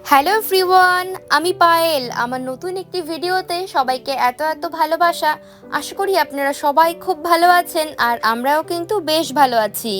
Hello everyone, আমি পায়েল। আমার নতুন একটি ভিডিওতে সবাইকে এত এত ভালোবাসা। আশা করি আপনারা সবাই খুব ভালো আছেন আর আমরাও কিন্তু বেশ ভালো আছি।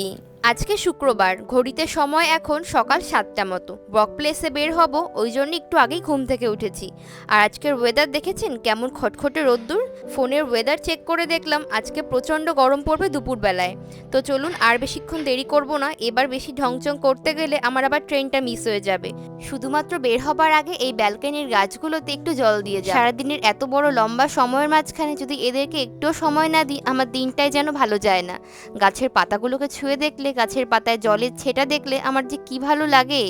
আজকে শুক্রবার, ঘড়িতে সময় এখন সকাল 7টা মতো। ওয়ার্ক প্লেসে বের হব, ওই জন্য একটু আগেই ঘুম থেকে উঠেছি। আর আজকের ওয়েদার দেখেছেন কেমন খটখটে রোদ্দুর। ফোনের ওয়েদার চেক করে দেখলাম আজকে প্রচণ্ড গরম পড়বে দুপুরবেলায়। তো চলুন আর বেশিক্ষণ দেরি করব না, এবার বেশি ঢংচং করতে গেলে আমার আবার ট্রেনটা মিস হয়ে যাবে। শুধুমাত্র বের হবার আগে এই ব্যালকনির গাছগুলোতে একটু জল দিয়ে যায়। সারাদিনের এত বড় লম্বা সময়ের মাঝখানে যদি এদেরকে একটুও সময় না দিই, আমার দিনটাই যেন ভালো যায় না। গাছের পাতাগুলোকে ছুঁয়ে দেখলে, গাছের পাতায় জলের ছেটা দেখলে আমার যে কি ভালো লাগে।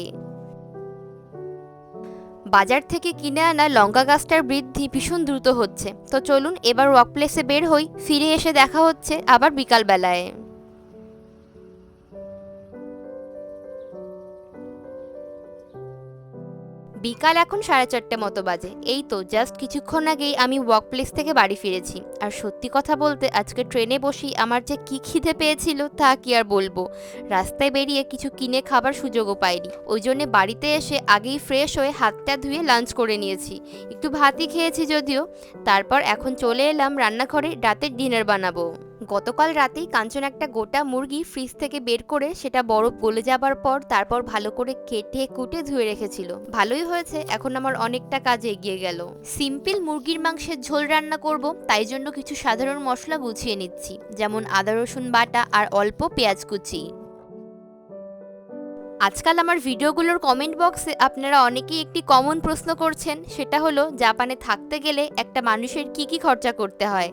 বাজার থেকে কিনে আনা লঙ্কা গাছটার বৃদ্ধি ভীষণ দ্রুত হচ্ছে। তো চলুন এবার ওয়ার্ক প্লেসে বের হই, ফিরে এসে দেখা হচ্ছে আবার বিকালবেলায়। বিকাল এখন 4:30 মতো বাজে। এই তো জাস্ট কিছুক্ষণ আগেই আমি ওয়ার্ক প্লেস থেকে বাড়ি ফিরেছি। আর সত্যি কথা বলতে আজকে ট্রেনে বসেই আমার যে কি খিদে পেয়েছিল তা কি আর বলবো। রাস্তায় বেরিয়ে কিছু কিনে খাবার সুযোগও পাইনি, ওই জন্যে বাড়িতে এসে আগেই ফ্রেশ হয়ে হাতটা ধুয়ে লাঞ্চ করে নিয়েছি। একটু ভাতই খেয়েছি যদিও। তারপর এখন চলে এলাম রান্নাঘরে রাতের ডিনার বানাবো। গতকাল রাতেই কাঞ্চন একটা গোটা মুরগি ফ্রিজ থেকে বের করে সেটা বরফ গলে যাবার পর তারপর ভালো করে কেটে কুটে ধুয়ে রেখেছিল। ভালোই হয়েছে, এখন আমার অনেকটা কাজ এগিয়ে গেল। সিম্পল মুরগির মাংসের ঝোল রান্না করব, তাই জন্য কিছু সাধারণ মশলা গুছিয়ে নিচ্ছি, যেমন আদা রসুন বাটা আর অল্প পেঁয়াজ কুচি। আজকাল আমার ভিডিওগুলোর কমেন্ট বক্সে আপনারা অনেকেই একটি কমন প্রশ্ন করছেন, সেটা হলো জাপানে থাকতে গেলে একটা মানুষের কি কি খরচা করতে হয়,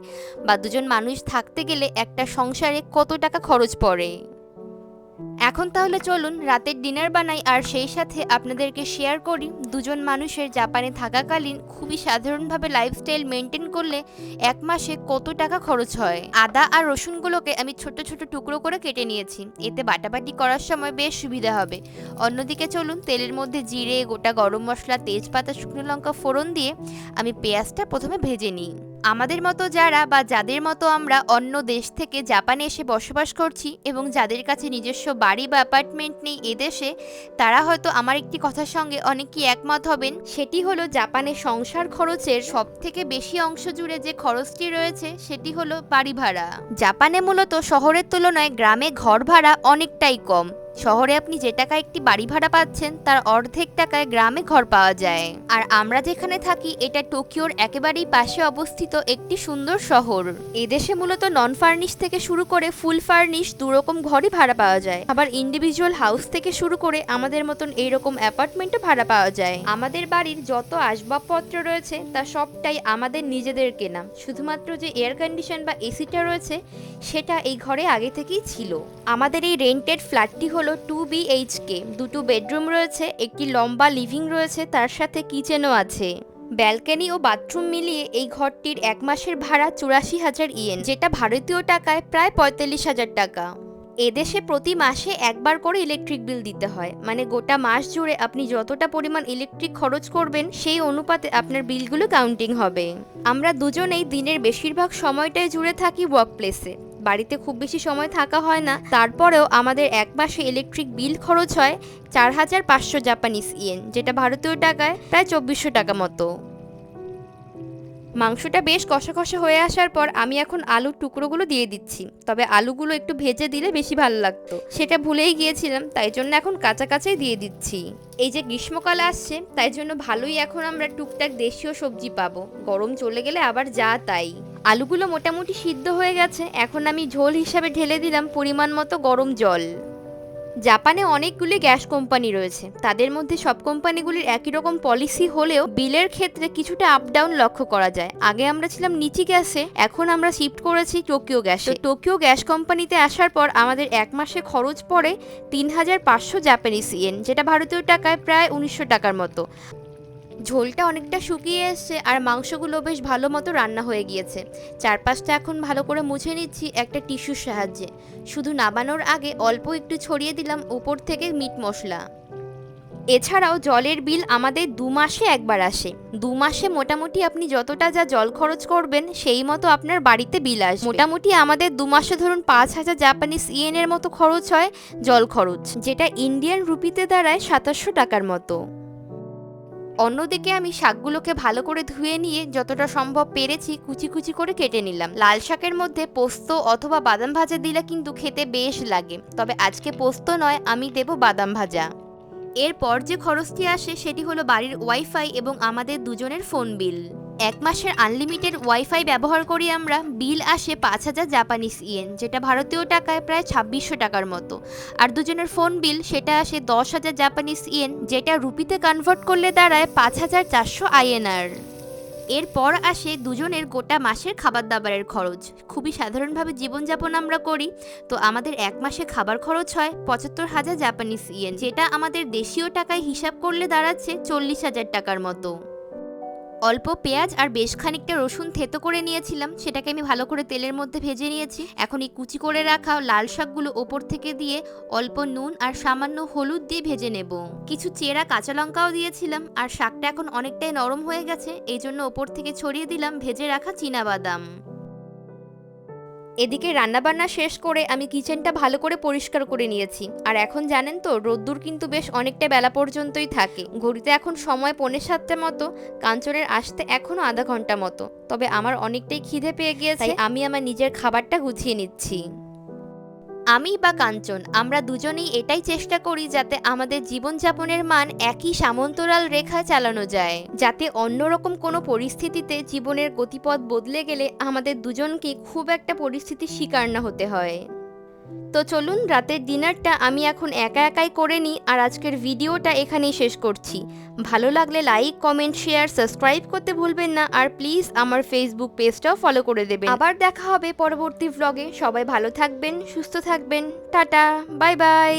বা দুজন মানুষ থাকতে গেলে একটা সংসারে কত টাকা খরচ পড়ে। এখন তাহলে চলুন রাতের ডিনার বানাই, আর সেই সাথে আপনাদেরকে শেয়ার করি দুজন মানুষের জাপানে থাকাকালীন খুবই সাধারণভাবে লাইফস্টাইল মেনটেন করলে এক মাসে কত টাকা খরচ হয়। আদা আর রসুনগুলোকে আমি ছোট ছোট টুকরো করে কেটে নিয়েছি, এতে বাটাবাটি করার সময় বেশ সুবিধা হবে। অন্যদিকে চলুন তেলের মধ্যে জিরে, গোটা গরম মশলা, তেজপাতা, শুকনো লঙ্কা ফোড়ন দিয়ে আমি পেঁয়াজটা প্রথমে ভেজে নিই। আমাদের মতো যারা বা যাদের মতো আমরা অন্য দেশ থেকে জাপানে এসে বসবাস করছি এবং যাদের কাছে নিজস্ব বাড়ি বা অ্যাপার্টমেন্ট নেই এদেশে, তারা হয়তো আমার একটি কথার সঙ্গে অনেকেই একমত হবেন। সেটি হলো জাপানে সংসার খরচের সব থেকে বেশি অংশ জুড়ে যে খরচটি রয়েছে সেটি হলো বাড়ি ভাড়া। জাপানে মূলত শহরের তুলনায় গ্রামে ঘর ভাড়া অনেকটাই কম। শহরে আপনি যে টাকায় একটি বাড়ি ভাড়া পাচ্ছেন তার অর্ধেক টাকায় গ্রামে ঘর পাওয়া যায়। আর আমরা যেখানে থাকি এটা টোকিওর একেবারেই পাশে অবস্থিত একটি সুন্দর শহর। এদেশে মূলত নন ফার্নিশ থেকে শুরু করে ফুল ফার্নিশ দুরকম ঘরই ভাড়া পাওয়া যায়, আবার ইন্ডিভিজুয়াল হাউস থেকে শুরু করে আমাদের মতন এইরকম অ্যাপার্টমেন্টও ভাড়া পাওয়া যায়। আমাদের বাড়ির যত আসবাবপত্র রয়েছে তা সবটাই আমাদের নিজেদের কেনা, শুধুমাত্র যে এয়ার কন্ডিশন বা এসিটা রয়েছে সেটা এই ঘরে আগে থেকেই ছিল। আমাদের এই রেন্টেড ফ্ল্যাটটি হলো 2 BHK, দুটো বেডরুম রয়েছে, একটি লম্বা লিভিং রয়েছে, তার সাথে কিচেনও আছে। ব্যালকনি ও বাথরুম মিলিয়ে এই ঘরটির এক মাসের ভাড়া 84,000 ইয়েন, যেটা ভারতীয় টাকায় প্রায় 45,000 টাকা। এদেশে প্রতি মাসে একবার করে ইলেকট্রিক বিল দিতে হয়, মানে গোটা মাস জুড়ে আপনি যতটা পরিমাণ ইলেকট্রিক খরচ করবেন সেই অনুপাতে আপনার বিলগুলো কাউন্টিং হবে। আমরা দুজনেই দিনের বেশিরভাগ সময়টাই জুড়ে থাকি ওয়ার্ক প্লেসে। বাড়িতে খুব বেশি সময় থাকা হয় না, তারপরেও আমাদের এক মাসে ইলেকট্রিক বিল খরচ হয় 4,500 জাপানিজ ইয়েন, যেটা ভারতীয় টাকায় প্রায় 2,400 টাকা মতো। মাংসটা বেশ কষা কষা হয়ে আসার পর আমি এখন আলুর টুকরোগুলো দিয়ে দিচ্ছি, তবে আলুগুলো একটু ভেজে দিলে বেশি ভালো লাগতো, সেটা ভুলেই গিয়েছিলাম, তাই জন্য এখন কাঁচা কাঁচাই দিয়ে দিচ্ছি। এই যে গ্রীষ্মকাল আসছে তাই জন্য ভালোই এখন আমরা টুকটাক দেশীয় সবজি পাবো, গরম চলে গেলে আবার যা তাই। আলুগুলো মোটামুটি সিদ্ধ হয়ে গেছে, এখন আমি ঝোল হিসাবে ঢেলে দিলাম পরিমাণ মতো গরম জল। জাপানে অনেকগুলি গ্যাস কোম্পানি রয়েছে, তাদের মধ্যে সব কোম্পানিগুলির একই রকম পলিসি হলেও বিলের ক্ষেত্রে কিছুটা আপ ডাউন লক্ষ্য করা যায়। আগে আমরা ছিলাম নিচি গ্যাসে, এখন আমরা শিফট করেছি টোকিও গ্যাসে। টোকিও গ্যাস কোম্পানিতে আসার পর আমাদের এক মাসে খরচ পড়ে 3,500 জাপানিজ ইয়েন, যেটা ভারতীয় টাকায় প্রায় 1,900 টাকার মতো। ঝোলটা অনেকটা শুকিয়ে এসছে আর মাংসগুলো বেশ ভালো মতো রান্না হয়ে গিয়েছে। চারপাশটা এখন ভালো করে মুছে নিচ্ছি একটা টিস্যুর সাহায্যে। শুধু নামানোর আগে অল্প একটু ছড়িয়ে দিলাম উপর থেকে মিট মশলা। এছাড়াও জলের বিল আমাদের 2 মাসে একবার আসে। 2 মাসে মোটামুটি আপনি যতটা যা জল খরচ করবেন সেই মতো আপনার বাড়িতে বিল আসবে। মোটামুটি আমাদের 2 মাসে ধরুন 5,000 জাপানিজ ইয়েনের মতো খরচ হয় জল খরচ, যেটা ইন্ডিয়ান রুপিতে দাঁড়ায় 2,700 টাকার মতো। অন্যদিকে আমি শাকগুলোকে ভালো করে ধুয়ে নিয়ে যতটা সম্ভব পেরেছি কুচি কুচি করে কেটে নিলাম। লাল শাকের মধ্যে পোস্ত অথবা বাদাম ভাজা দিলে কিন্তু খেতে বেশ লাগে, তবে আজকে পোস্ত নয়, আমি দেব বাদাম ভাজা। এরপর যে খরচটি আসে সেটি হলো বাড়ির ওয়াইফাই এবং আমাদের দুজনের ফোন বিল। 1 মাসের আনলিমিটেড ওয়াইফাই ব্যবহার করি আমরা, বিল আসে 5,000 জাপানিজ ইয়েন, যেটা ভারতীয় টাকায় প্রায় 2600 টাকার মতো। আর দুজনের ফোন বিল সেটা আসে 10,000 জাপানিজ ইয়েন, যেটা রুপিতে কনভার্ট করলে দাঁড়ায় 5,400 আইএনআর। এরপর আসে দুজনের গোটা মাসের খাবার দাবারের খরচ। খুবই সাধারণভাবে জীবনযাপন আমরা করি, তো আমাদের 1 মাসে খাবার খরচ হয় 75,000 জাপানিজ ইয়েন, যেটা আমাদের দেশীয় টাকায় হিসাব করলে দাঁড়াচ্ছে 40,000 টাকার মতো। অল্প পেঁয়াজ আর বেশ খানিকটা রসুন থেতো করে নিয়েছিলাম, সেটাকে আমি ভালো করে তেলের মধ্যে ভেজে নিয়েছি। এখন এই কুচি করে রাখা লাল শাকগুলো ওপর থেকে দিয়ে অল্প নুন আর সামান্য হলুদ দিয়ে ভেজে নেব। কিছু চেরা কাঁচা লঙ্কাও দিয়েছিলাম, আর শাকটা এখন অনেকটাই নরম হয়ে গেছে, এই জন্য ওপর থেকে ছড়িয়ে দিলাম ভেজে রাখা চীনাবাদাম। এদিকে রান্নাবান্না শেষ করে আমি কিচেনটা ভালো করে পরিষ্কার করে নিয়েছি। আর এখন জানেন তো, রোদ্দুর কিন্তু বেশ অনেকটা বেলা পর্যন্তই থাকে। ঘড়িতে এখন সময় 6:45 মতো, কাঞ্চনের আসতে এখনো আধা ঘন্টা মতো। তবে আমার অনেকটাই খিদে পেয়ে গিয়েছে, তাই আমি আমার নিজের খাবারটা গুছিয়ে নিচ্ছি। আমি বা কাঞ্চন, আমরা দুজনেই এটাই চেষ্টা করি যাতে আমাদের জীবনযাপনের মান একই সমান্তরাল রেখায় চালানো যায়, যাতে অন্যরকম কোনো পরিস্থিতিতে জীবনের গতিপথ বদলে গেলে আমাদের দুজনকে খুব একটা পরিস্থিতির শিকার না হতে হয়। তো চলুন, রাতের ডিনারটা আমি এখন একা একাই করে নিই, আর আজকের ভিডিওটা এখানেই শেষ করছি। ভালো লাগলে লাইক, কমেন্ট, শেয়ার, সাবস্ক্রাইব করতে ভুলবেন না, আর প্লিজ আমার ফেসবুক পেজটাও ফলো করে দেবেন। আবার দেখা হবে পরবর্তী ভ্লগে। সবাই ভালো থাকবেন, সুস্থ থাকবেন। Tata, bye bye.